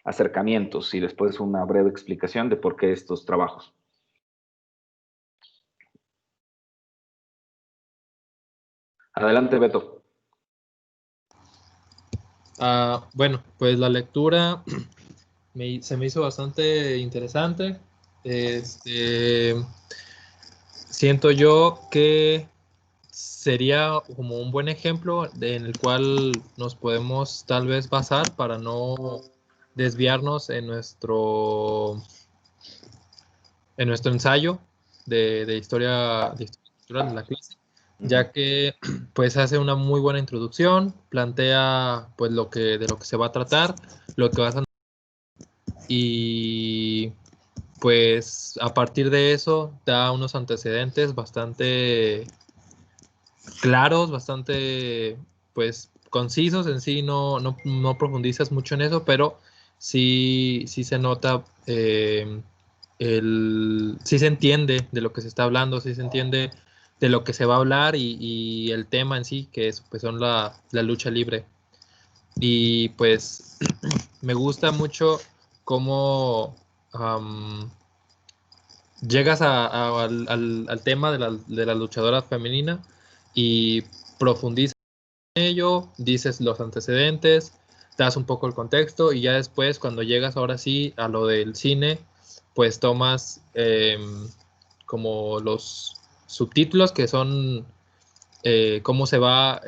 acercamientos y después una breve explicación de por qué estos trabajos. Adelante, Beto. Bueno, pues la lectura se me hizo bastante interesante. Siento yo que sería como un buen ejemplo en el cual nos podemos tal vez basar para no desviarnos en nuestro ensayo de historia cultural de la clase, ya que pues hace una muy buena introducción, plantea pues de lo que se va a tratar, lo que vas a, y pues a partir de eso da unos antecedentes bastante claros, bastante pues concisos en sí, no profundizas mucho en eso, pero sí se nota, sí se entiende de lo que se está hablando, sí se entiende de lo que se va a hablar y el tema en sí, que es, pues son la lucha libre. Y pues me gusta mucho cómo llegas al tema de la luchadora femenina y profundizas en ello, dices los antecedentes, das un poco el contexto y ya después cuando llegas ahora sí a lo del cine, pues tomas como los subtítulos que son cómo se va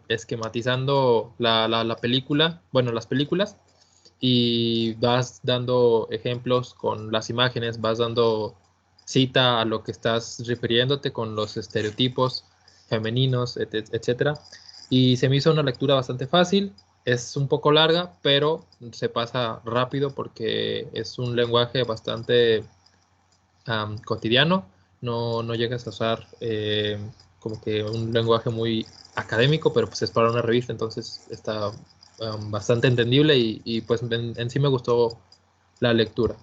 esquematizando la película, bueno, las películas, y vas dando ejemplos con las imágenes, vas dando cita a lo que estás refiriéndote con los estereotipos femeninos, etcétera. Y se me hizo una lectura bastante fácil, es un poco larga, pero se pasa rápido porque es un lenguaje bastante cotidiano, no llegas a usar como que un lenguaje muy académico, pero pues es para una revista, entonces está bastante entendible y pues en sí me gustó la lectura.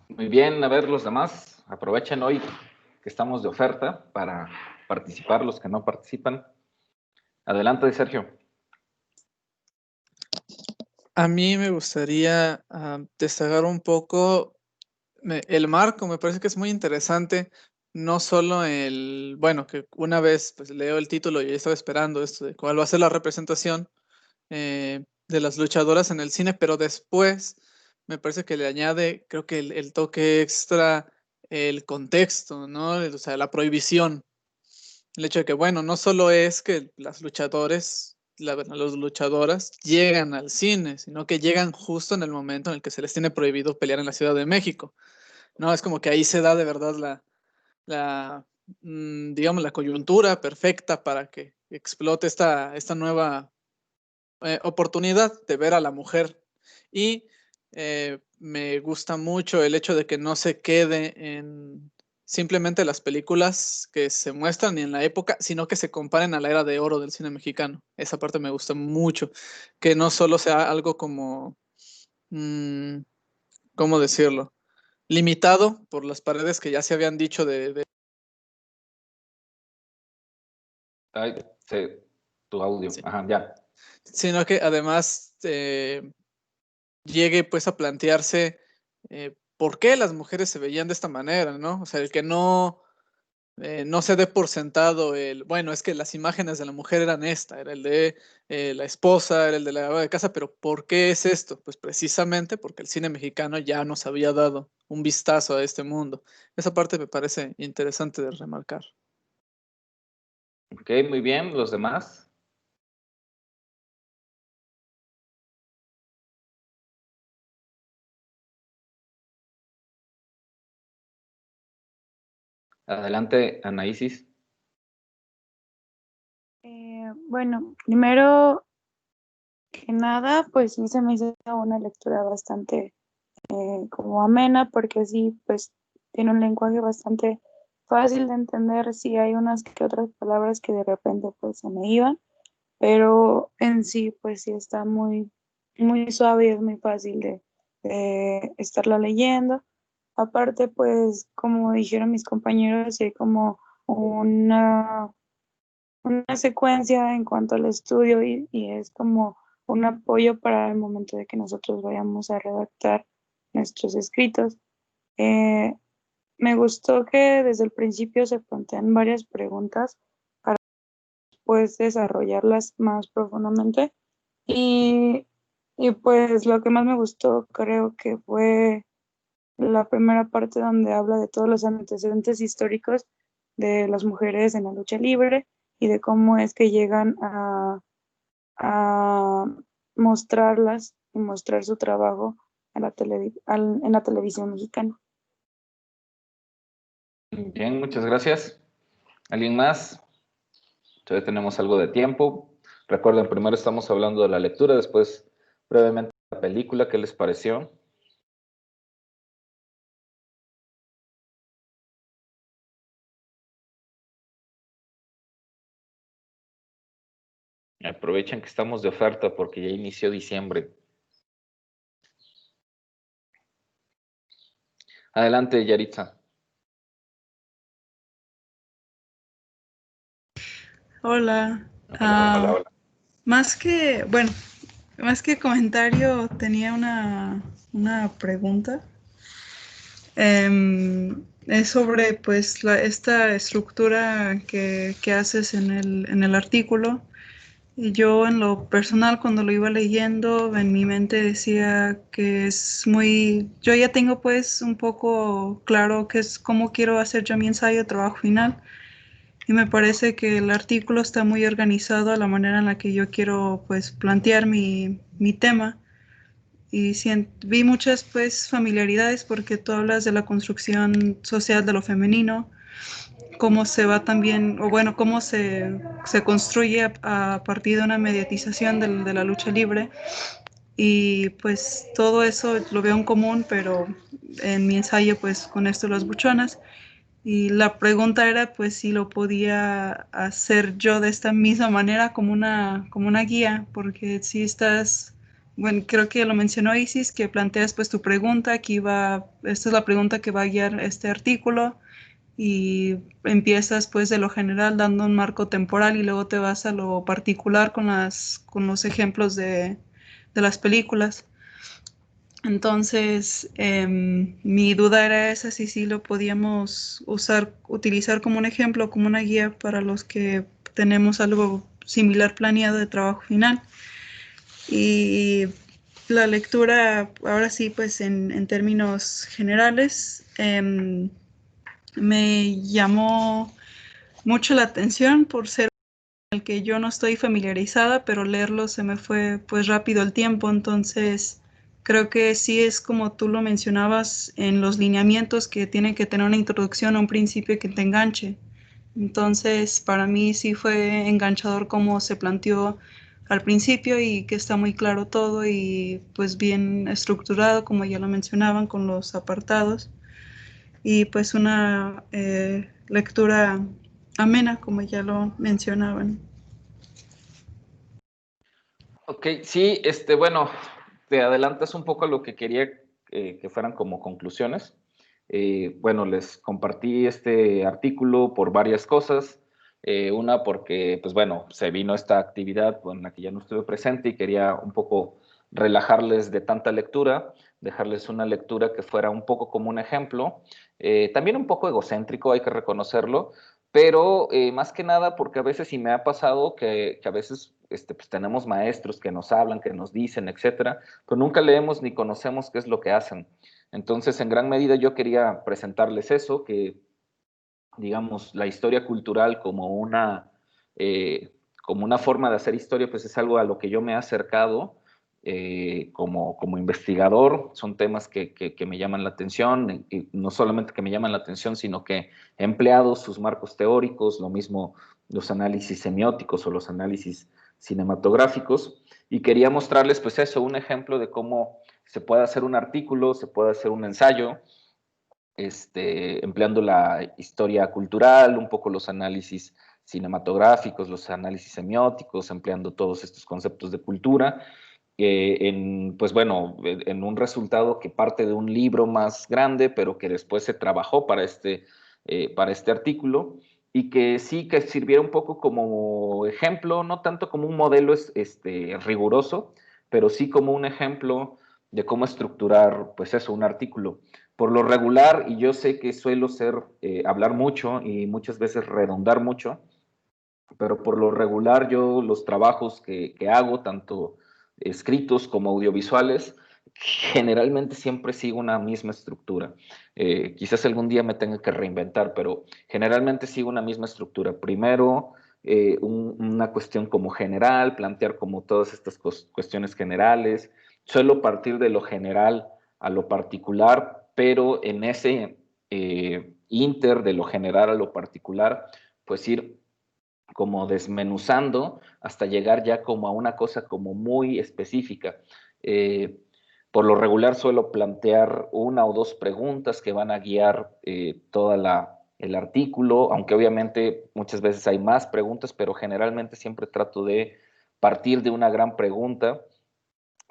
Muy bien, a ver los demás, aprovechen hoy que estamos de oferta para participar los que no participan. Adelante, Sergio. A mí me gustaría destacar un poco el marco, me parece que es muy interesante, no solo bueno, que una vez pues leo el título y estaba esperando esto de cuál va a ser la representación de las luchadoras en el cine, pero después me parece que le añade, creo que el toque extra, el contexto, ¿no? O sea, la prohibición. El hecho de que, bueno, no solo es que las luchadoras llegan al cine, sino que llegan justo en el momento en el que se les tiene prohibido pelear en la Ciudad de México. No, es como que ahí se da de verdad digamos, la coyuntura perfecta para que explote esta nueva oportunidad de ver a la mujer. Y me gusta mucho el hecho de que no se quede en simplemente las películas que se muestran y en la época, sino que se comparen a la era de oro del cine mexicano. Esa parte me gusta mucho, que no solo sea algo como, ¿cómo decirlo? Limitado por las paredes que ya se habían dicho Ay, sí, tu audio. sí. Ajá, ya. Sino que además llegue pues a plantearse por qué las mujeres se veían de esta manera, ¿no? O sea, el que no se dé por sentado bueno, es que las imágenes de la mujer eran era el de la esposa, era el de la ama de casa, pero ¿por qué es esto? Pues precisamente porque el cine mexicano ya nos había dado un vistazo a este mundo. Esa parte me parece interesante de remarcar. Ok, muy bien. ¿Los demás? Adelante, Anaísis. Bueno, primero que nada, pues sí se me hizo una lectura bastante como amena, porque sí, pues tiene un lenguaje bastante fácil de entender. Sí hay unas que otras palabras que de repente pues se me iban, pero en sí pues sí está muy, muy suave y es muy fácil de estarla leyendo. Aparte, pues como dijeron mis compañeros, sí hay como una secuencia en cuanto al estudio y es como un apoyo para el momento de que nosotros vayamos a redactar nuestros escritos. Eh, Me gustó que desde el principio se plantean varias preguntas para después desarrollarlas más profundamente. Y, y pues lo que más me gustó creo que fue la primera parte donde habla de todos los antecedentes históricos de las mujeres en la lucha libre y de cómo es que llegan a mostrarlas y mostrar su trabajo en en la televisión mexicana. Bien, muchas gracias. ¿Alguien más? Todavía tenemos algo de tiempo. Recuerden, primero estamos hablando de la lectura, después brevemente la película. ¿Qué les pareció? Aprovechen que estamos de oferta porque ya inició diciembre. Adelante, Yaritza. Hola. Hola, hola. Más que comentario, tenía una pregunta. Es sobre pues esta estructura que haces en el artículo. Y yo en lo personal, cuando lo iba leyendo, en mi mente decía que yo ya tengo pues un poco claro qué es cómo quiero hacer yo mi ensayo de trabajo final. Y me parece que el artículo está muy organizado a la manera en la que yo quiero pues plantear mi tema. Y vi muchas pues familiaridades porque tú hablas de la construcción social de lo femenino, cómo se va también, o bueno, cómo se construye a partir de una mediatización de la lucha libre. Y pues todo eso lo veo en común, pero en mi ensayo pues con esto de las buchonas. Y la pregunta era pues si lo podía hacer yo de esta misma manera como una guía, porque si estás, bueno, creo que lo mencionó Isis, que planteas pues tu pregunta, esta es la pregunta que va a guiar este artículo, y empiezas pues de lo general dando un marco temporal y luego te vas a lo particular con los ejemplos de las películas. Entonces, mi duda era esa, si sí lo podíamos utilizar como un ejemplo, como una guía para los que tenemos algo similar planeado de trabajo final. Y la lectura, ahora sí, pues en términos generales, me llamó mucho la atención por ser el que yo no estoy familiarizada, pero leerlo se me fue pues rápido el tiempo, entonces creo que sí es como tú lo mencionabas en los lineamientos, que tiene que tener una introducción a un principio que te enganche. Entonces para mí sí fue enganchador cómo se planteó al principio y que está muy claro todo y pues bien estructurado, como ya lo mencionaban, con los apartados, y pues una lectura amena, como ya lo mencionaban. Ok, sí, bueno, te adelantas un poco a lo que quería que fueran como conclusiones. Bueno, les compartí este artículo por varias cosas. Una porque, pues bueno, se vino esta actividad en la que ya no estuve presente y quería un poco relajarles de tanta lectura, dejarles una lectura que fuera un poco como un ejemplo, también un poco egocéntrico, hay que reconocerlo, pero más que nada porque a veces sí me ha pasado que a veces pues tenemos maestros que nos hablan, que nos dicen, etcétera, pero nunca leemos ni conocemos qué es lo que hacen. Entonces, en gran medida yo quería presentarles eso, que digamos, la historia cultural como una forma de hacer historia, pues es algo a lo que yo me he acercado como investigador. Son temas que me llaman la atención, y no solamente que me llaman la atención, sino que he empleado sus marcos teóricos, lo mismo los análisis semióticos o los análisis cinematográficos, y quería mostrarles pues eso, un ejemplo de cómo se puede hacer un artículo, se puede hacer un ensayo, empleando la historia cultural, un poco los análisis cinematográficos, los análisis semióticos, empleando todos estos conceptos de cultura, pues bueno, en un resultado que parte de un libro más grande, pero que después se trabajó para este artículo. y que sí que sirviera un poco como ejemplo, no tanto como un modelo riguroso, pero sí como un ejemplo de cómo estructurar, pues eso, un artículo. Por lo regular, y yo sé que suelo hablar mucho y muchas veces redundar mucho, pero por lo regular yo los trabajos que hago, tanto escritos como audiovisuales, generalmente siempre sigo una misma estructura. Quizás algún día me tenga que reinventar, pero generalmente sigo una misma estructura. Primero, una cuestión como general, plantear como todas estas cuestiones generales. Suelo partir de lo general a lo particular, pero en ese inter de lo general a lo particular, pues ir como desmenuzando hasta llegar ya como a una cosa como muy específica. Por lo regular suelo plantear una o dos preguntas que van a guiar el artículo, aunque obviamente muchas veces hay más preguntas, pero generalmente siempre trato de partir de una gran pregunta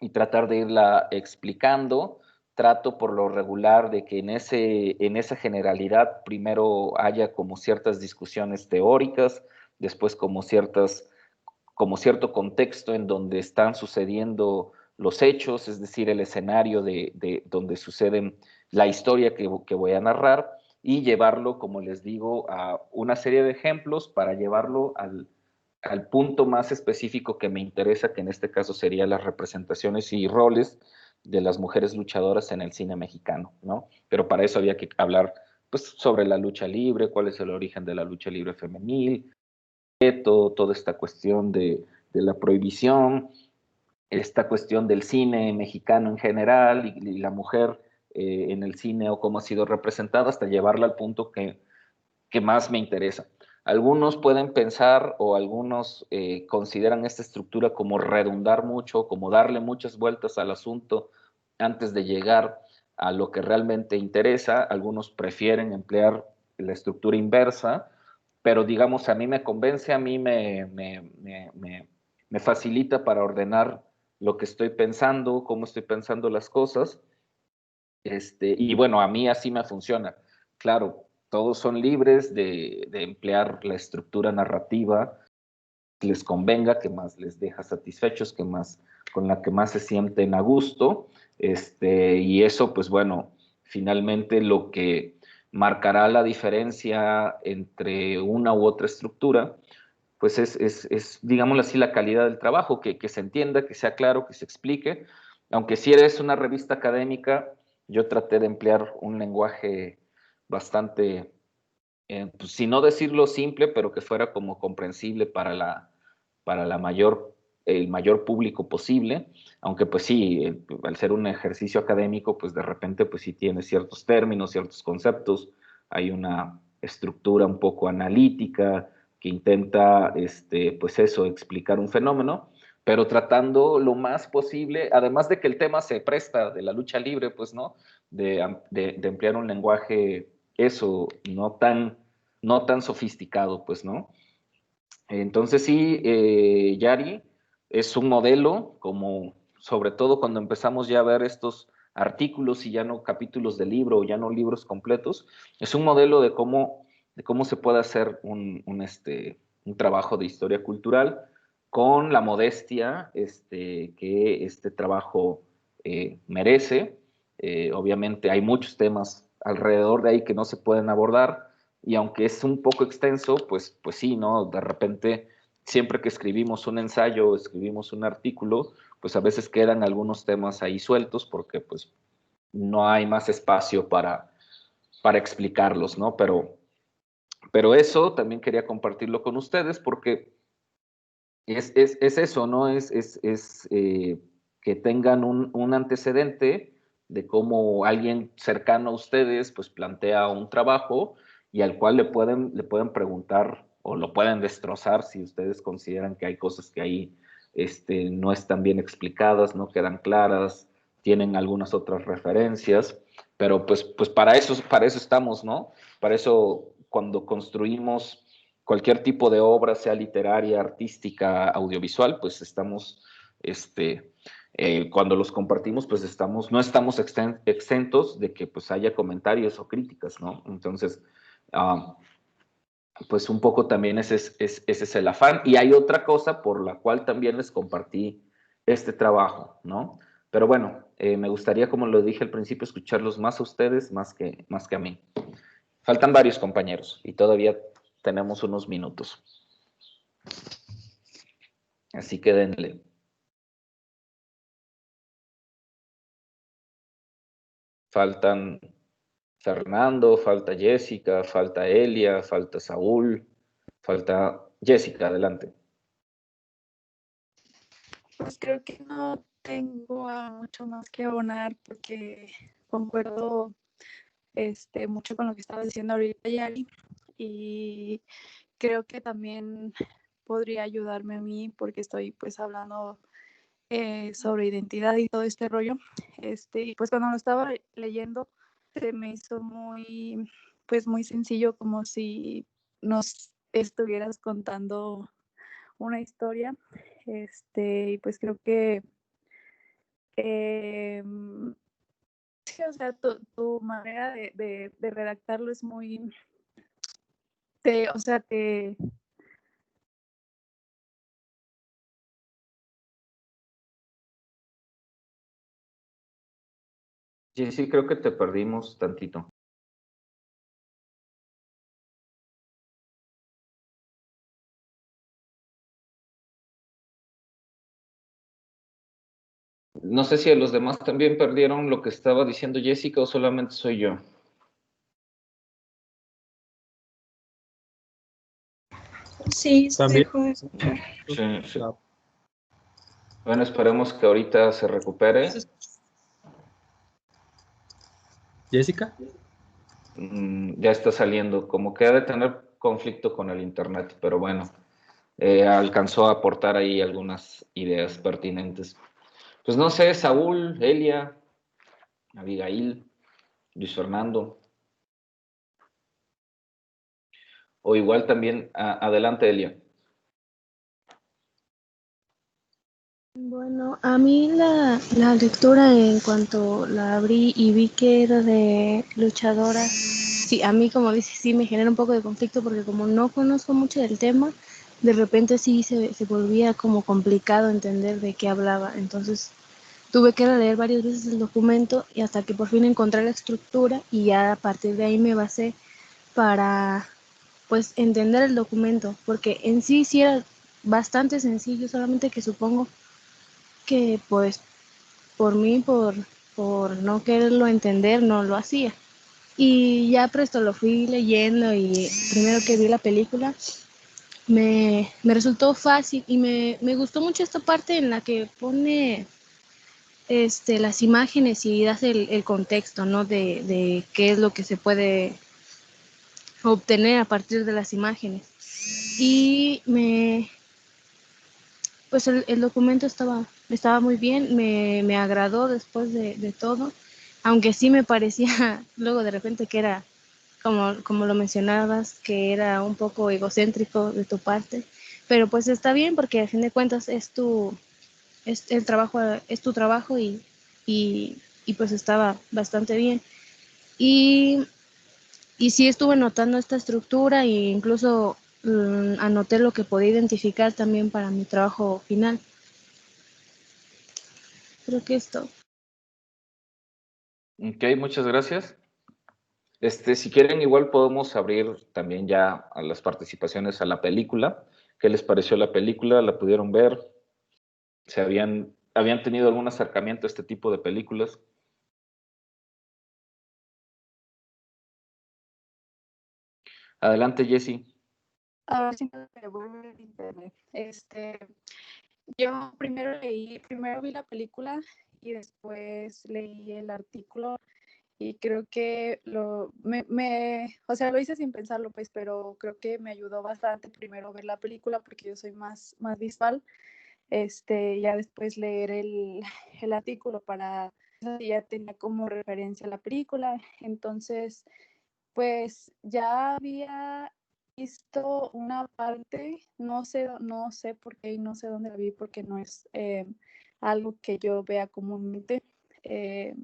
y tratar de irla explicando. Trato por lo regular de que en esa generalidad primero haya como ciertas discusiones teóricas, después como cierto contexto en donde están sucediendo los hechos, es decir, el escenario de donde suceden la historia que voy a narrar, y llevarlo, como les digo, a una serie de ejemplos para llevarlo al punto más específico que me interesa, que en este caso serían las representaciones y roles de las mujeres luchadoras en el cine mexicano, ¿no? Pero para eso había que hablar, pues, sobre la lucha libre, cuál es el origen de la lucha libre femenil, toda esta cuestión de la prohibición, esta cuestión del cine mexicano en general y la mujer en el cine o cómo ha sido representada, hasta llevarla al punto que más me interesa. Algunos pueden pensar o algunos consideran esta estructura como redundar mucho, como darle muchas vueltas al asunto antes de llegar a lo que realmente interesa. Algunos prefieren emplear la estructura inversa, pero digamos, a mí me convence, a mí me facilita para ordenar lo que estoy pensando, cómo estoy pensando las cosas. Y bueno, a mí así me funciona. Claro, todos son libres de emplear la estructura narrativa que les convenga, que más les deja satisfechos, con la que más se sienten a gusto. Y eso, pues bueno, finalmente lo que marcará la diferencia entre una u otra estructura, pues digámoslo así, la calidad del trabajo, que se entienda, que sea claro, que se explique. Aunque si eres una revista académica, yo traté de emplear un lenguaje bastante, pues, si no decirlo simple, pero que fuera como comprensible para el mayor público posible, aunque pues sí, al ser un ejercicio académico, pues de repente pues sí tiene ciertos términos, ciertos conceptos, hay una estructura un poco analítica que intenta, pues eso, explicar un fenómeno, pero tratando lo más posible, además de que el tema se presta de la lucha libre, pues, ¿no? De emplear un lenguaje, eso, no tan sofisticado, pues, ¿no? Entonces sí, Yari es un modelo, como sobre todo cuando empezamos ya a ver estos artículos y ya no capítulos de libro o ya no libros completos, es un modelo de cómo se puede hacer un trabajo de historia cultural con la modestia que este trabajo merece. Obviamente hay muchos temas alrededor de ahí que no se pueden abordar, y aunque es un poco extenso, pues sí, ¿no? De repente, siempre que escribimos un ensayo o escribimos un artículo, pues a veces quedan algunos temas ahí sueltos porque pues no hay más espacio para explicarlos, ¿no? Pero eso también quería compartirlo con ustedes porque es eso, ¿no? Que tengan un antecedente de cómo alguien cercano a ustedes pues plantea un trabajo y al cual le pueden preguntar o lo pueden destrozar si ustedes consideran que hay cosas que ahí no están bien explicadas, no quedan claras, tienen algunas otras referencias, pero pues para eso estamos, ¿no? Para eso cuando construimos cualquier tipo de obra, sea literaria, artística, audiovisual, pues estamos, cuando los compartimos, pues no estamos exentos de que pues haya comentarios o críticas, ¿no? Entonces, pues un poco también ese es el afán. Y hay otra cosa por la cual también les compartí este trabajo, ¿no? Pero bueno, me gustaría, como lo dije al principio, escucharlos más a ustedes más que a mí. Faltan varios compañeros y todavía tenemos unos minutos. Así que denle. Faltan Fernando, falta Jessica, falta Elia, falta Saúl, falta Jessica, adelante. Pues creo que no tengo mucho más que abonar porque concuerdo mucho con lo que estaba diciendo ahorita, Yari, y creo que también podría ayudarme a mí porque estoy pues hablando sobre identidad y todo este rollo. Y pues cuando lo estaba leyendo se me hizo muy sencillo, como si nos estuvieras contando una historia. Y pues creo que sí, o sea, tu manera de redactarlo es muy, o sea, Sí, creo que te perdimos tantito. No sé si a los demás también perdieron lo que estaba diciendo Jessica o solamente soy yo. Sí, se También. dejó de escuchar. Sí. Bueno, esperemos que ahorita se recupere. Jessica. Ya está saliendo, como que ha de tener conflicto con el internet, pero bueno, alcanzó a aportar ahí algunas ideas pertinentes. Pues no sé, Saúl, Elia, Abigail, Luis Fernando, o igual también, adelante Elia. Bueno, a mí la lectura en cuanto la abrí y vi que era de luchadoras, sí, a mí como dice, sí me genera un poco de conflicto porque como no conozco mucho del tema, de repente sí se volvía como complicado entender de qué hablaba, entonces tuve que leer varias veces el documento y hasta que por fin encontré la estructura y ya a partir de ahí me basé para pues entender el documento, porque en sí sí era bastante sencillo, solamente que supongo que pues por mí, por no quererlo entender, no lo hacía. Y ya presto lo fui leyendo y primero que vi la película me resultó fácil y me gustó mucho esta parte en la que pone las imágenes y das el contexto, ¿no? De qué es lo que se puede obtener a partir de las imágenes. Y pues el documento estaba muy bien, me agradó después de todo, aunque sí me parecía luego de repente que era, como lo mencionabas, que era un poco egocéntrico de tu parte, pero pues está bien porque a fin de cuentas es tu trabajo y pues estaba bastante bien. Y, y sí estuve notando esta estructura e incluso anoté lo que podía identificar también para mi trabajo final. Creo que esto. Ok, muchas gracias. Si quieren, igual podemos abrir también ya a las participaciones a la película. ¿Qué les pareció la película? ¿La pudieron ver? ¿Habían tenido algún acercamiento a este tipo de películas? Adelante, Jessie. a ver si me vuelve el internet. Yo primero vi la película y después leí el artículo y creo que o sea, lo hice sin pensarlo, pues, pero creo que me ayudó bastante primero ver la película porque yo soy más visual, ya después leer el artículo para, ya tenía como referencia la película, entonces, pues, ya había visto una parte, no sé por qué y no sé dónde la vi porque no es algo que yo vea comúnmente. Eh,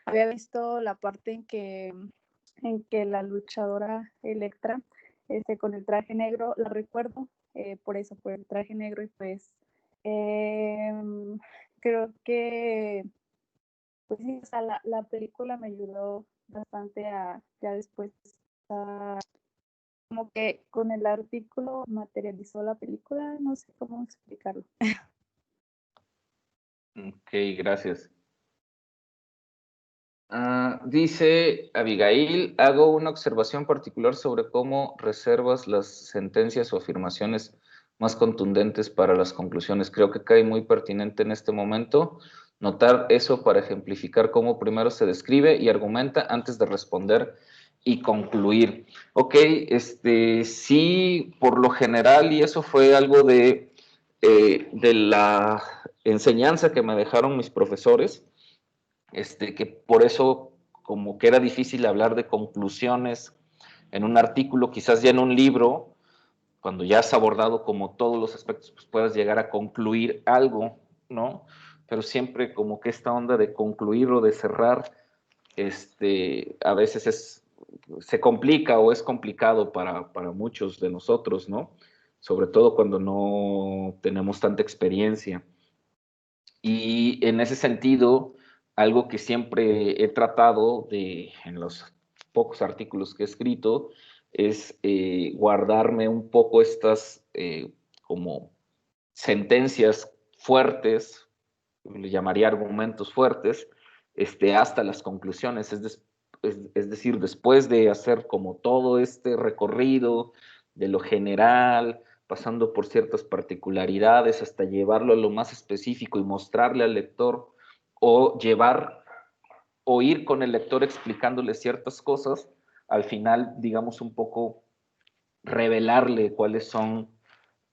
Había visto la parte en que la luchadora Electra con el traje negro, la recuerdo por eso, por el traje negro, y pues creo que pues sí, o sea, la película me ayudó bastante a ya después como que con el artículo materializó la película, no sé cómo explicarlo. Ok, gracias. Dice Abigail, hago una observación particular sobre cómo reservas las sentencias o afirmaciones más contundentes para las conclusiones. Creo que cae muy pertinente en este momento notar eso para ejemplificar cómo primero se describe y argumenta antes de responder y concluir. Ok, sí, por lo general, y eso fue algo de la enseñanza que me dejaron mis profesores, que por eso como que era difícil hablar de conclusiones en un artículo, quizás ya en un libro, cuando ya has abordado como todos los aspectos, pues puedas llegar a concluir algo, ¿no? Pero siempre como que esta onda de concluir o de cerrar, a veces se complica o es complicado para muchos de nosotros, ¿no? Sobre todo cuando no tenemos tanta experiencia. Y en ese sentido, algo que siempre he tratado en los pocos artículos que he escrito, es guardarme un poco estas como sentencias fuertes, le llamaría argumentos fuertes, hasta las conclusiones. Es decir, después de hacer como todo este recorrido de lo general, pasando por ciertas particularidades, hasta llevarlo a lo más específico y mostrarle al lector, o ir con el lector explicándole ciertas cosas, al final, digamos, un poco revelarle cuáles son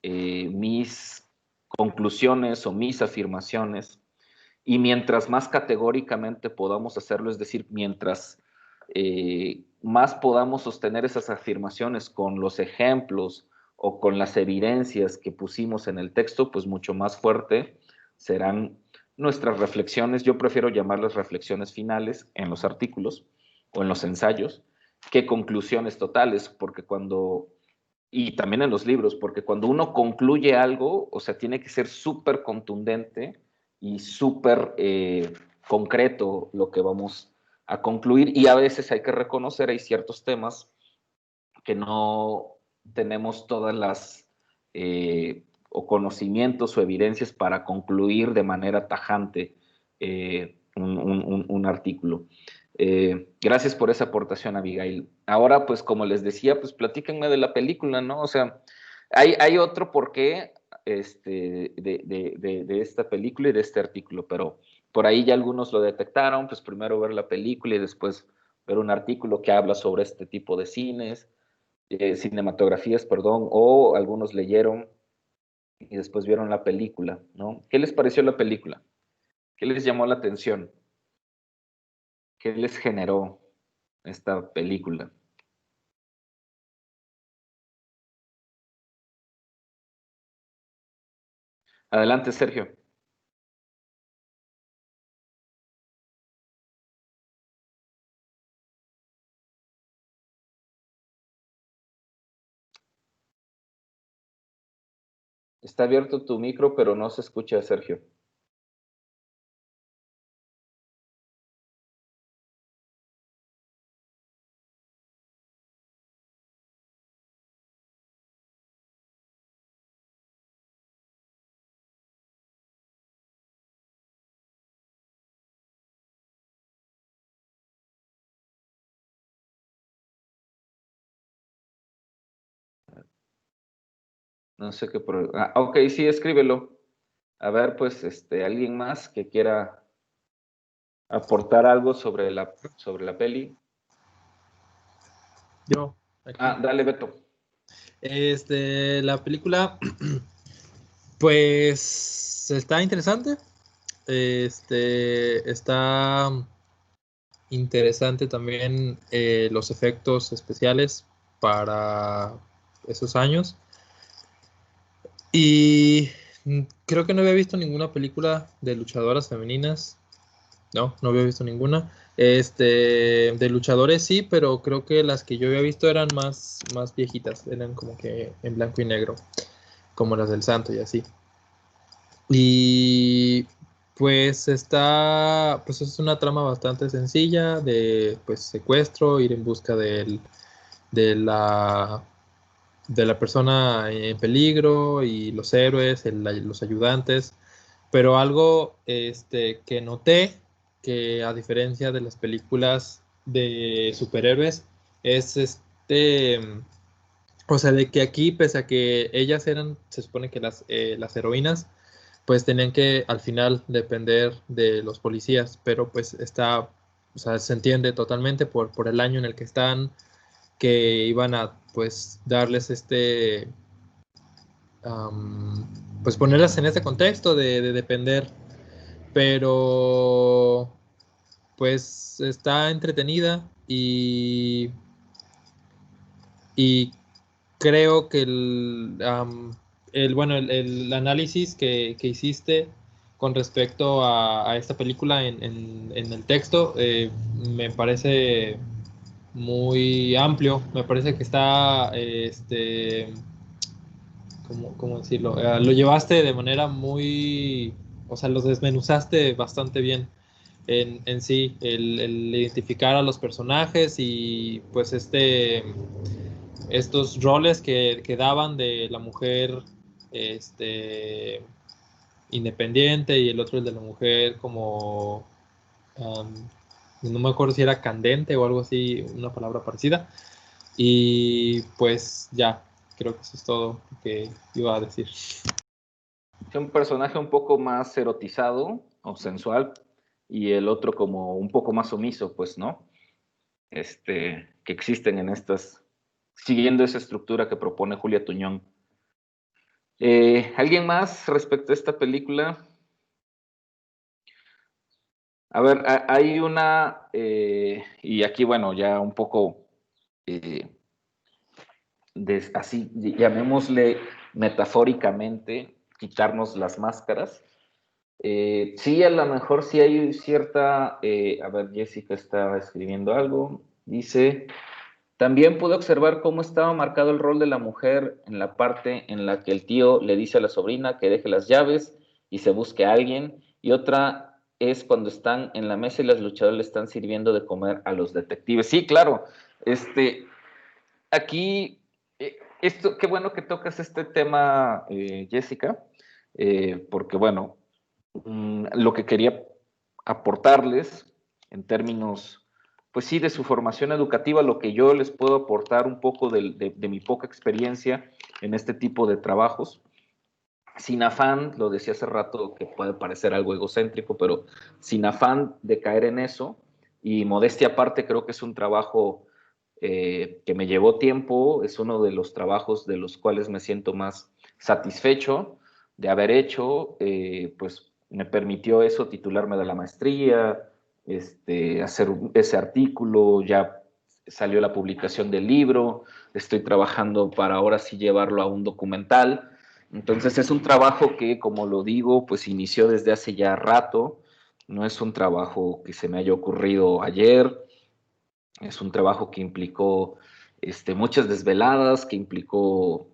mis conclusiones o mis afirmaciones. Y mientras más categóricamente podamos hacerlo, es decir, mientras más podamos sostener esas afirmaciones con los ejemplos o con las evidencias que pusimos en el texto, pues mucho más fuerte serán nuestras reflexiones. Yo prefiero llamarlas reflexiones finales en los artículos o en los ensayos que conclusiones totales, porque y también en los libros, porque cuando uno concluye algo, o sea, tiene que ser súper contundente y súper concreto lo que vamos a concluir, y a veces hay que reconocer, hay ciertos temas que no tenemos todas las o conocimientos o evidencias para concluir de manera tajante un artículo. Gracias por esa aportación, Abigail. Ahora, pues como les decía, pues platíquenme de la película, ¿no? O sea, hay otro porqué de esta película y de este artículo, pero por ahí ya algunos lo detectaron, pues primero ver la película y después ver un artículo que habla sobre este tipo de cinematografías, perdón, o algunos leyeron y después vieron la película, ¿no? ¿Qué les pareció la película? ¿Qué les llamó la atención? ¿Qué les generó esta película? Adelante, Sergio. Está abierto tu micro, pero no se escucha, Sergio. No sé qué problema. Ok, sí, escríbelo. A ver, pues, alguien más que quiera aportar algo sobre la peli. Yo, aquí. Dale, Beto. La película, pues, está interesante. Está interesante también los efectos especiales para esos años. Y creo que no había visto ninguna película de luchadoras femeninas No, no había visto ninguna. De luchadores sí, pero creo que las que yo había visto eran más viejitas, eran como que en blanco y negro, como las del Santo y así. Y pues pues es una trama bastante sencilla de pues secuestro, ir en busca de la persona en peligro y los héroes, los ayudantes. Pero algo que noté, que a diferencia de las películas de superhéroes, es o sea, de que aquí, pese a que ellas eran, se supone que las heroínas, pues tenían que al final depender de los policías, pero pues o sea, se entiende totalmente por el año en el que están, que iban a pues darles pues ponerlas en este contexto de depender, pero pues está entretenida y creo que el análisis que hiciste con respecto a esta película en el texto me parece muy amplio, me parece que está, ¿cómo decirlo? Lo llevaste de manera muy, o sea, los desmenuzaste bastante bien en sí, el identificar a los personajes y pues estos roles que daban de la mujer independiente y el otro el de la mujer como no me acuerdo si era candente o algo así, una palabra parecida. Y pues ya, creo que eso es todo lo que iba a decir. Es un personaje un poco más erotizado o sensual y el otro como un poco más sumiso, pues, ¿no? Que existen en siguiendo esa estructura que propone Julia Tuñón. ¿Alguien más respecto a esta película? A ver, hay una, y aquí, bueno, ya un poco, así, llamémosle metafóricamente, quitarnos las máscaras. Sí, a lo mejor sí hay cierta, a ver, Jessica estaba escribiendo algo, dice, también pude observar cómo estaba marcado el rol de la mujer en la parte en la que el tío le dice a la sobrina que deje las llaves y se busque a alguien, y otra es cuando están en la mesa y las luchadoras le están sirviendo de comer a los detectives. Sí, claro, aquí, qué bueno que tocas este tema, Jessica, porque bueno, lo que quería aportarles en términos, pues sí, de su formación educativa, lo que yo les puedo aportar un poco de mi poca experiencia en este tipo de trabajos, sin afán, lo decía hace rato, que puede parecer algo egocéntrico, pero sin afán de caer en eso, y modestia aparte, creo que es un trabajo que me llevó tiempo, es uno de los trabajos de los cuales me siento más satisfecho de haber hecho, pues me permitió eso, titularme de la maestría, hacer ese artículo, ya salió la publicación del libro, estoy trabajando para ahora sí llevarlo a un documental. Entonces es un trabajo que, como lo digo, pues inició desde hace ya rato, no es un trabajo que se me haya ocurrido ayer, es un trabajo que implicó muchas desveladas, que implicó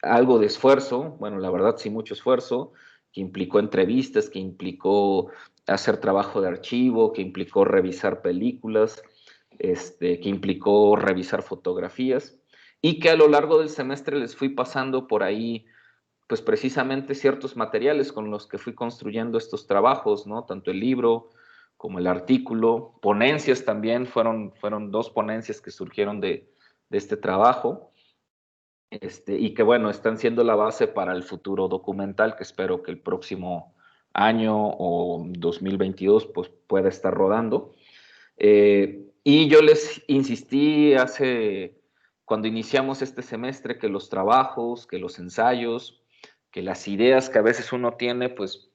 algo de esfuerzo, bueno, la verdad sí mucho esfuerzo, que implicó entrevistas, que implicó hacer trabajo de archivo, que implicó revisar películas, que implicó revisar fotografías, y que a lo largo del semestre les fui pasando por ahí, pues precisamente ciertos materiales con los que fui construyendo estos trabajos, ¿no? Tanto el libro como el artículo, ponencias también, fueron dos ponencias que surgieron de este trabajo, y que bueno, están siendo la base para el futuro documental que espero que el próximo año o 2022 pues pueda estar rodando. Y yo les insistí cuando iniciamos este semestre, que los trabajos, que los ensayos, que las ideas que a veces uno tiene, pues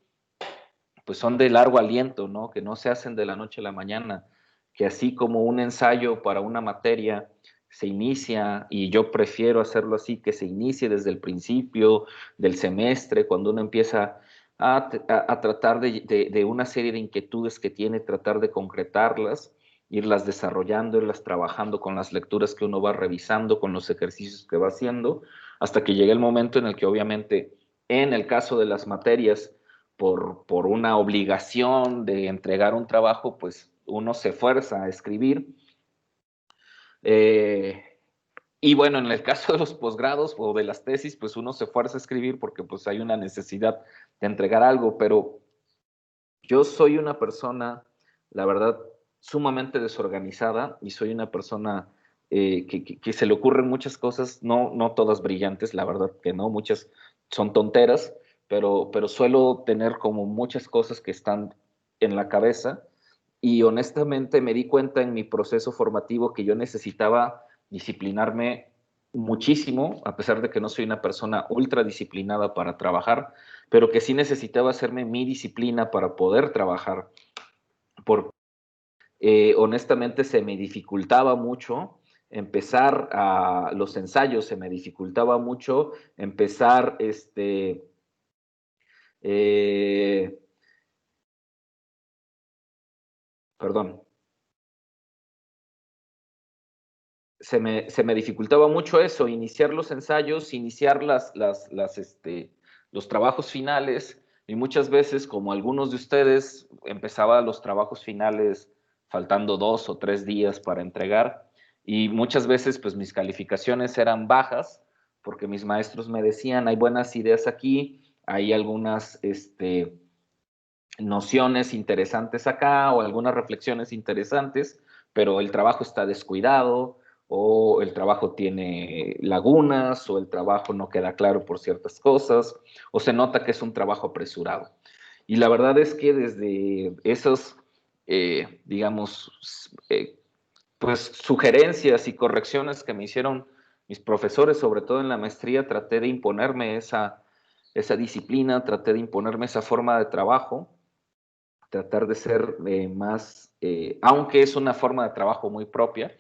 son de largo aliento, ¿no? Que no se hacen de la noche a la mañana, que así como un ensayo para una materia se inicia, y yo prefiero hacerlo así, que se inicie desde el principio del semestre, cuando uno empieza a tratar de una serie de inquietudes que tiene, tratar de concretarlas, irlas desarrollando, irlas trabajando con las lecturas que uno va revisando, con los ejercicios que va haciendo, hasta que llegue el momento en el que obviamente, en el caso de las materias, por una obligación de entregar un trabajo, pues uno se fuerza a escribir. Y bueno, en el caso de los posgrados o de las tesis, pues uno se fuerza a escribir porque pues hay una necesidad de entregar algo, pero yo soy una persona, la verdad, sumamente desorganizada y soy una persona que se le ocurren muchas cosas, no todas brillantes, la verdad que no, muchas son tonteras, pero suelo tener como muchas cosas que están en la cabeza y honestamente me di cuenta en mi proceso formativo que yo necesitaba disciplinarme muchísimo, a pesar de que no soy una persona ultra disciplinada para trabajar, pero que sí necesitaba hacerme mi disciplina para poder trabajar, porque honestamente se me dificultaba mucho empezar a los ensayos, se me dificultaba mucho empezar perdón, se me dificultaba mucho eso, iniciar los ensayos, iniciar los trabajos finales, y muchas veces, como algunos de ustedes, empezaba los trabajos finales faltando 2 o 3 días para entregar, y muchas veces pues mis calificaciones eran bajas, porque mis maestros me decían, hay buenas ideas aquí, hay algunas nociones interesantes acá, o algunas reflexiones interesantes, pero el trabajo está descuidado, o el trabajo tiene lagunas, o el trabajo no queda claro por ciertas cosas, o se nota que es un trabajo apresurado. Y la verdad es que desde esos, digamos, pues sugerencias y correcciones que me hicieron mis profesores, sobre todo en la maestría, traté de imponerme esa disciplina, traté de imponerme esa forma de trabajo, tratar de ser más, aunque es una forma de trabajo muy propia,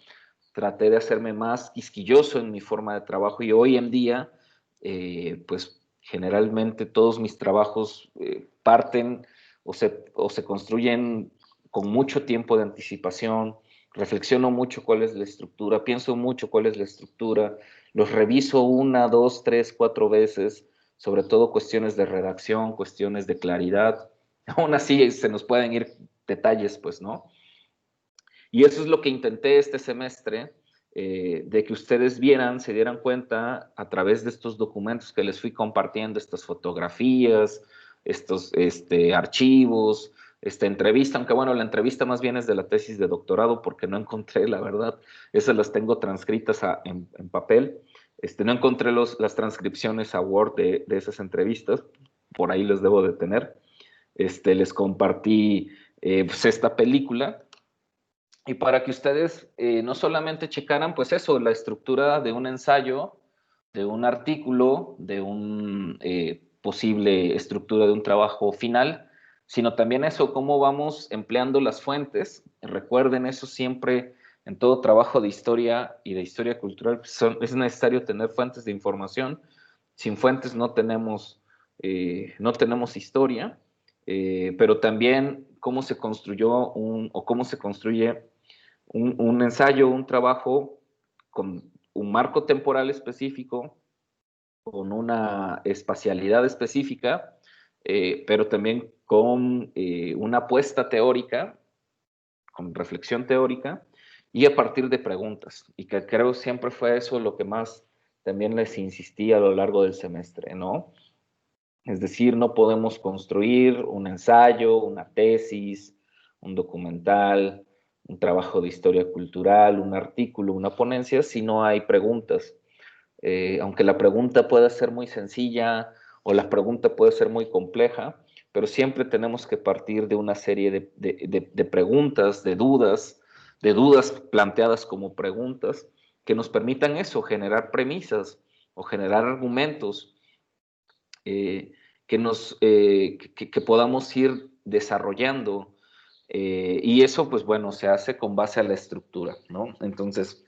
traté de hacerme más quisquilloso en mi forma de trabajo y hoy en día, pues generalmente todos mis trabajos parten o se construyen con mucho tiempo de anticipación, reflexiono mucho cuál es la estructura, pienso mucho cuál es la estructura, los reviso 1, 2, 3, 4 veces, sobre todo cuestiones de redacción, cuestiones de claridad. Aún así se nos pueden ir detalles, pues, ¿no? Y eso es lo que intenté este semestre, de que ustedes vieran, se dieran cuenta a través de estos documentos que les fui compartiendo, estas fotografías, estos archivos, esta entrevista, aunque bueno, la entrevista más bien es de la tesis de doctorado porque no encontré, la verdad, esas las tengo transcritas en papel, no encontré las transcripciones a Word de esas entrevistas, por ahí les debo de tener, les compartí pues esta película, y para que ustedes no solamente checaran, pues eso, la estructura de un ensayo, de un artículo, de un posible estructura de un trabajo final, sino también eso, cómo vamos empleando las fuentes. Recuerden eso siempre en todo trabajo de historia y de historia cultural, pues es necesario tener fuentes de información. Sin fuentes no tenemos historia, pero también cómo se construyó o cómo se construye un ensayo, un trabajo con un marco temporal específico, con una espacialidad específica, pero también con una apuesta teórica, con reflexión teórica, y a partir de preguntas. Y que creo siempre fue eso lo que más también les insistí a lo largo del semestre, ¿no? Es decir, no podemos construir un ensayo, una tesis, un documental, un trabajo de historia cultural, un artículo, una ponencia, si no hay preguntas. Aunque la pregunta pueda ser muy sencilla o la pregunta puede ser muy compleja, pero siempre tenemos que partir de una serie de preguntas, de dudas planteadas como preguntas que nos permitan eso, generar premisas o generar argumentos que podamos ir desarrollando. Y eso, pues bueno, se hace con base a la estructura, ¿no? Entonces,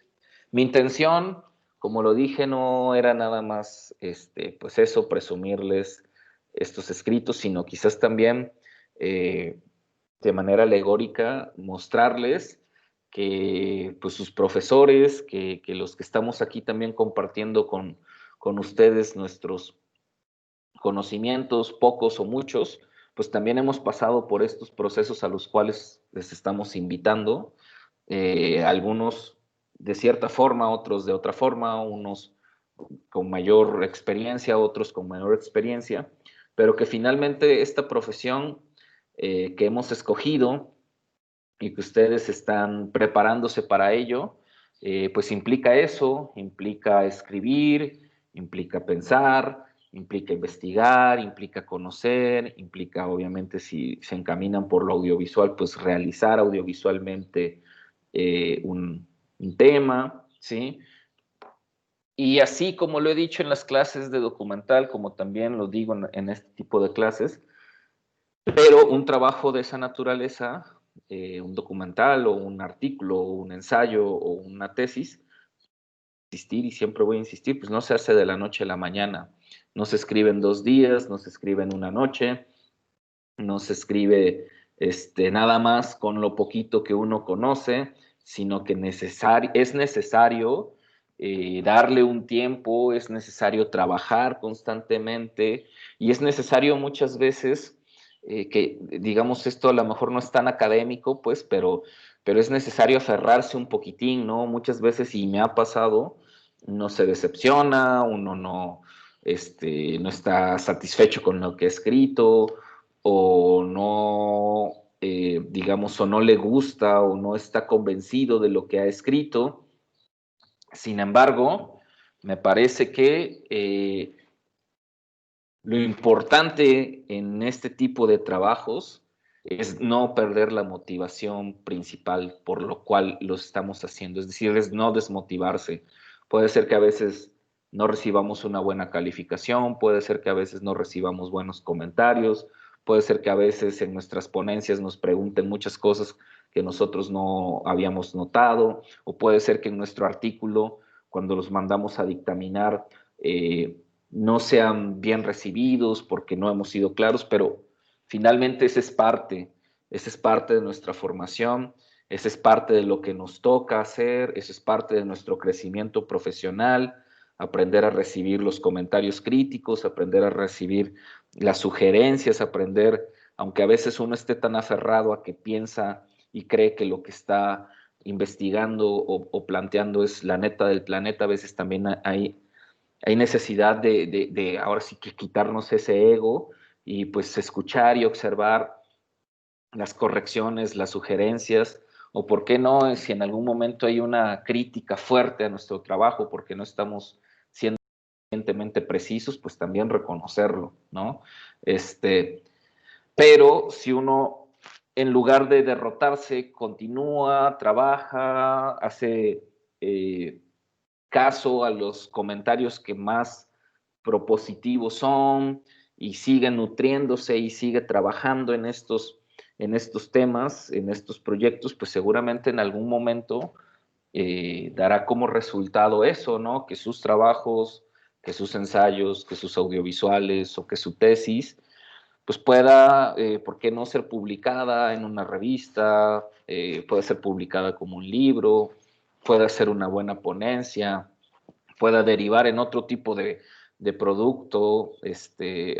mi intención, como lo dije, no era nada más, pues eso, presumirles estos escritos, sino quizás también de manera alegórica mostrarles que pues, sus profesores, que los que estamos aquí también compartiendo con ustedes nuestros conocimientos, pocos o muchos, pues también hemos pasado por estos procesos a los cuales les estamos invitando, algunos de cierta forma, otros de otra forma, unos con mayor experiencia, otros con menor experiencia, pero que finalmente esta profesión que hemos escogido y que ustedes están preparándose para ello, pues implica eso, implica escribir, implica pensar, implica investigar, implica conocer, implica obviamente si se encaminan por lo audiovisual, pues realizar audiovisualmente un tema, ¿sí? Y así como lo he dicho en las clases de documental, como también lo digo en este tipo de clases, pero un trabajo de esa naturaleza, un documental o un artículo o un ensayo o una tesis, insistir y siempre voy a insistir, pues no se hace de la noche a la mañana. No se escribe en 2 días, no se escribe en una noche, no se escribe nada más con lo poquito que uno conoce, sino que es necesario darle un tiempo, es necesario trabajar constantemente y es necesario muchas veces que, digamos, esto a lo mejor no es tan académico, pues, pero es necesario aferrarse un poquitín, ¿no? Muchas veces, y me ha pasado, uno se decepciona, uno no está satisfecho con lo que ha escrito, o no, digamos, o no le gusta, o no está convencido de lo que ha escrito. Sin embargo, me parece que lo importante en este tipo de trabajos es no perder la motivación principal por lo cual lo estamos haciendo, es decir, es no desmotivarse. Puede ser que a veces no recibamos una buena calificación, puede ser que a veces no recibamos buenos comentarios, puede ser que a veces en nuestras ponencias nos pregunten muchas cosas que nosotros no habíamos notado, o puede ser que en nuestro artículo, cuando los mandamos a dictaminar, no sean bien recibidos porque no hemos sido claros, pero finalmente esa es parte de nuestra formación, esa es parte de lo que nos toca hacer, eso es parte de nuestro crecimiento profesional, aprender a recibir los comentarios críticos, aprender a recibir las sugerencias, aprender, aunque a veces uno esté tan aferrado a que piensa y cree que lo que está investigando o planteando es la neta del planeta, a veces también hay necesidad de ahora sí que quitarnos ese ego y pues escuchar y observar las correcciones, las sugerencias, o por qué no, si en algún momento hay una crítica fuerte a nuestro trabajo porque no estamos siendo suficientemente precisos, pues también reconocerlo, ¿no? Pero si uno, en lugar de derrotarse, continúa, trabaja, hace caso a los comentarios que más propositivos son y sigue nutriéndose y sigue trabajando en estos temas, en estos proyectos, pues seguramente en algún momento dará como resultado eso, ¿no? Que sus trabajos, que sus ensayos, que sus audiovisuales o que su tesis, pues pueda, ¿por qué no ser publicada en una revista? Puede ser publicada como un libro, puede ser una buena ponencia, pueda derivar en otro tipo de producto.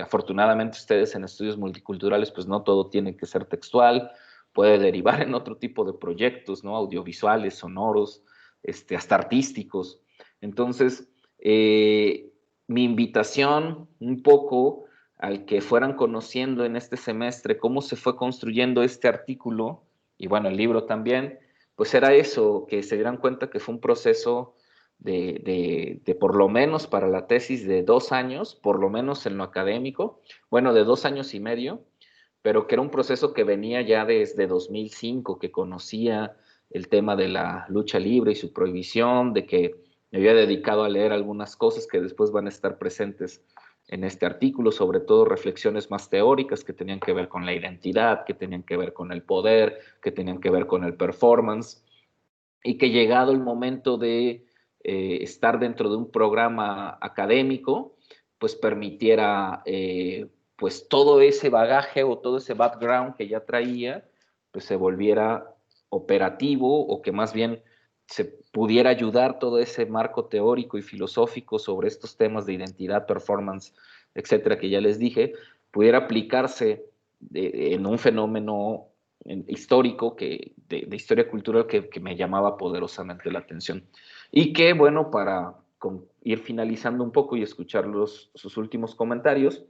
Afortunadamente ustedes en estudios multiculturales, pues no todo tiene que ser textual, puede derivar en otro tipo de proyectos, ¿no? Audiovisuales, sonoros, hasta artísticos. Entonces, mi invitación un poco al que fueran conociendo en este semestre cómo se fue construyendo este artículo, y bueno, el libro también, pues era eso, que se dieran cuenta que fue un proceso de por lo menos para la tesis de 2 años, por lo menos en lo académico, bueno, de 2 años y medio, pero que era un proceso que venía ya desde 2005, que conocía el tema de la lucha libre y su prohibición, de que me había dedicado a leer algunas cosas que después van a estar presentes en este artículo, sobre todo reflexiones más teóricas que tenían que ver con la identidad, que tenían que ver con el poder, que tenían que ver con el performance, y que llegado el momento de estar dentro de un programa académico, pues permitiera pues todo ese bagaje o todo ese background que ya traía, pues se volviera operativo, o que más bien se pudiera ayudar todo ese marco teórico y filosófico sobre estos temas de identidad, performance, etcétera, que ya les dije, pudiera aplicarse en un fenómeno histórico, de historia cultural, que me llamaba poderosamente la atención. Y que, bueno, para ir finalizando un poco y escuchar sus últimos comentarios,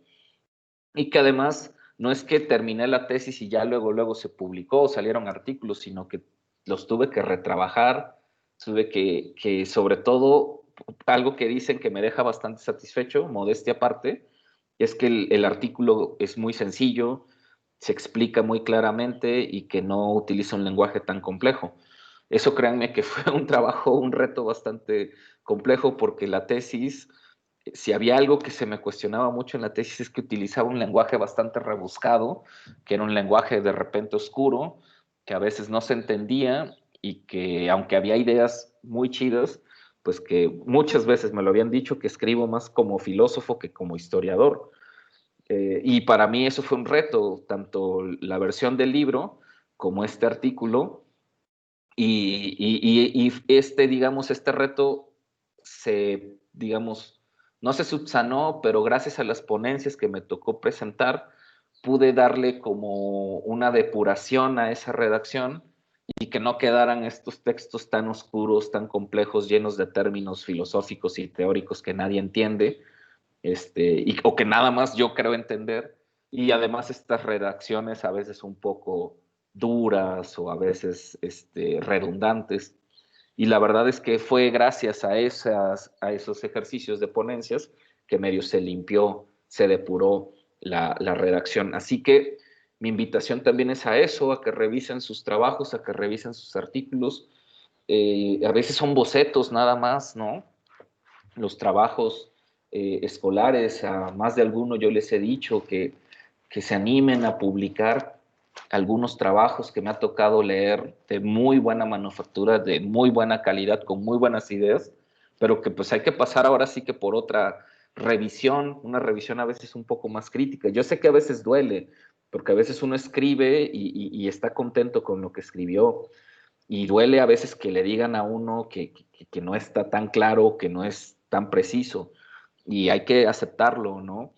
y que además no es que terminé la tesis y ya luego se publicó, salieron artículos, sino que los tuve que retrabajar, tuve que sobre todo, algo que dicen que me deja bastante satisfecho, modestia aparte, es que el artículo es muy sencillo, se explica muy claramente y que no utiliza un lenguaje tan complejo. Eso, créanme, que fue un trabajo, un reto bastante complejo, porque la tesis, si había algo que se me cuestionaba mucho en la tesis, es que utilizaba un lenguaje bastante rebuscado, que era un lenguaje de repente oscuro, que a veces no se entendía, y que aunque había ideas muy chidas, pues que muchas veces me lo habían dicho que escribo más como filósofo que como historiador. Y para mí eso fue un reto, tanto la versión del libro como este artículo. Y digamos, este reto digamos, no se subsanó, pero gracias a las ponencias que me tocó presentar, pude darle como una depuración a esa redacción, y que no quedaran estos textos tan oscuros, tan complejos, llenos de términos filosóficos y teóricos que nadie entiende, o que nada más yo creo entender. Y además estas redacciones a veces un poco duras, o a veces redundantes. Y la verdad es que fue gracias a esos ejercicios de ponencias que medio se limpió, se depuró la redacción. Así que mi invitación también es a eso, a que revisen sus trabajos, a que revisen sus artículos. A veces son bocetos nada más, ¿no? Los trabajos escolares, a más de alguno yo les he dicho que se animen a publicar algunos trabajos que me ha tocado leer, de muy buena manufactura, de muy buena calidad, con muy buenas ideas, pero que pues hay que pasar ahora sí que por otra revisión, una revisión a veces un poco más crítica. Yo sé que a veces duele, porque a veces uno escribe y está contento con lo que escribió, y duele a veces que le digan a uno que no está tan claro, que no es tan preciso, y hay que aceptarlo, ¿no?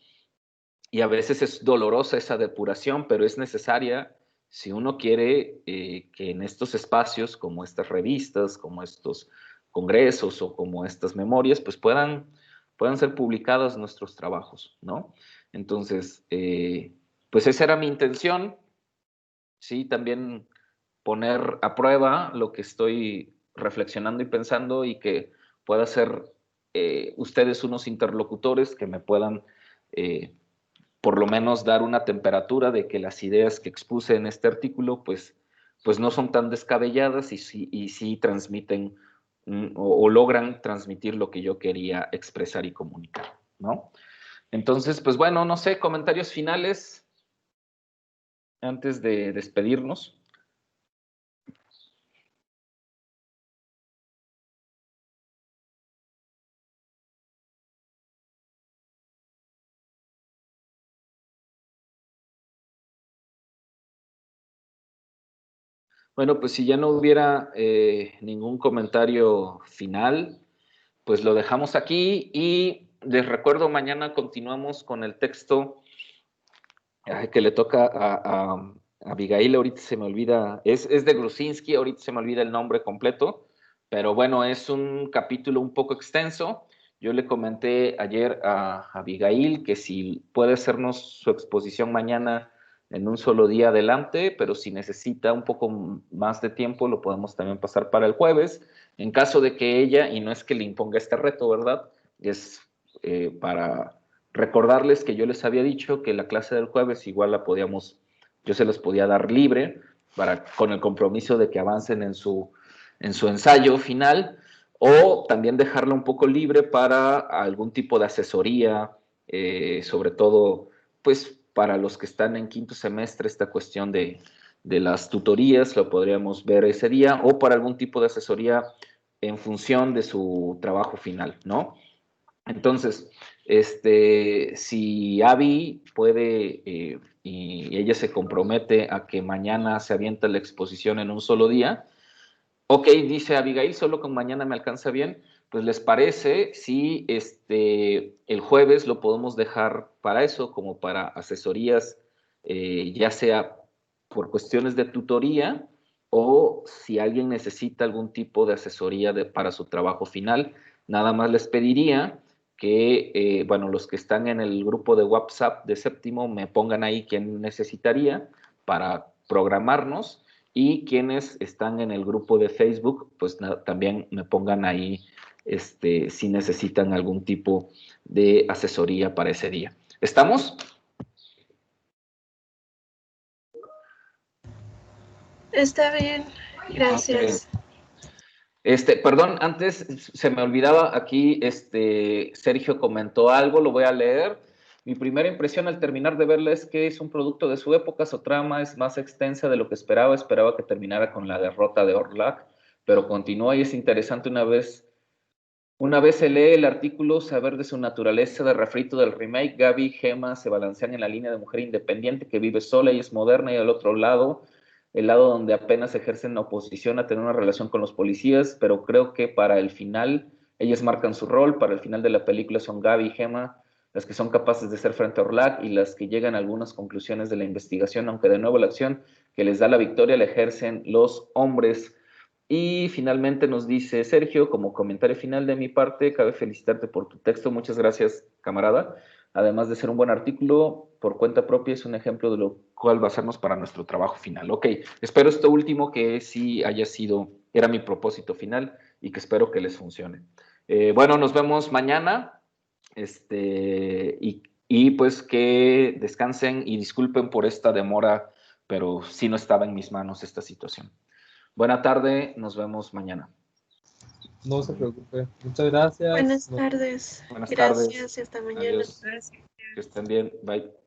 Y a veces es dolorosa esa depuración, pero es necesaria si uno quiere que en estos espacios, como estas revistas, como estos congresos o como estas memorias, pues puedan ser publicados nuestros trabajos, ¿no? Entonces, pues esa era mi intención, sí, también poner a prueba lo que estoy reflexionando y pensando, y que pueda ser ustedes unos interlocutores que me puedan por lo menos dar una temperatura de que las ideas que expuse en este artículo pues no son tan descabelladas, y sí transmiten o logran transmitir lo que yo quería expresar y comunicar, ¿no? Entonces, pues bueno, no sé, comentarios finales antes de despedirnos. Bueno, pues si ya no hubiera ningún comentario final, pues lo dejamos aquí, y les recuerdo, mañana continuamos con el texto que le toca a Abigail. Ahorita se me olvida, es de Grusinski, ahorita se me olvida el nombre completo, pero bueno, es un capítulo un poco extenso. Yo le comenté ayer a Abigail que si puede hacernos su exposición mañana en un solo día, adelante, pero si necesita un poco más de tiempo, lo podemos también pasar para el jueves, en caso de que ella, y no es que le imponga este reto, ¿verdad? Es para recordarles que yo les había dicho que la clase del jueves igual yo se los podía dar libre, con el compromiso de que avancen en su ensayo final, o también dejarla un poco libre para algún tipo de asesoría, sobre todo, pues, para los que están en quinto semestre, esta cuestión de las tutorías, lo podríamos ver ese día, o para algún tipo de asesoría en función de su trabajo final, ¿no? Entonces, Si Abby puede y ella se compromete a que mañana se avienta la exposición en un solo día, ok, dice Abigail, solo con mañana me alcanza bien, pues les parece si el jueves lo podemos dejar para eso, como para asesorías, ya sea por cuestiones de tutoría o si alguien necesita algún tipo de asesoría para su trabajo final. Nada más les pediría que, bueno, los que están en el grupo de WhatsApp de séptimo me pongan ahí quién necesitaría para programarnos, y quienes están en el grupo de Facebook, pues también me pongan ahí si necesitan algún tipo de asesoría para ese día. ¿Estamos? Está bien, gracias. Perdón, antes se me olvidaba aquí, Sergio comentó algo, lo voy a leer. Mi primera impresión al terminar de verla es que es un producto de su época, su trama es más extensa de lo que esperaba que terminara con la derrota de Orlac, pero continúa y es interesante una vez se lee el artículo, saber de su naturaleza de refrito del remake. Gaby y Gemma se balancean en la línea de mujer independiente que vive sola y es moderna, y al otro lado, el lado donde apenas ejercen oposición a tener una relación con los policías, pero creo que para el final, ellas marcan su rol. Para el final de la película son Gaby y Gemma las que son capaces de hacer frente a Orlac y las que llegan a algunas conclusiones de la investigación, aunque de nuevo la acción que les da la victoria la ejercen los hombres. Y finalmente nos dice Sergio, como comentario final de mi parte, cabe felicitarte por tu texto. Muchas gracias, camarada. Además de ser un buen artículo, por cuenta propia es un ejemplo de lo cual basarnos para nuestro trabajo final. Ok, espero esto último que sí era mi propósito final y que espero que les funcione. Bueno, nos vemos mañana. Y pues que descansen y disculpen por esta demora, pero sí no estaba en mis manos esta situación. Buena tarde, nos vemos mañana. No se preocupe. Muchas gracias. Buenas tardes. Buenas Gracias tardes. y hasta mañana. Adiós. Que estén bien. Bye.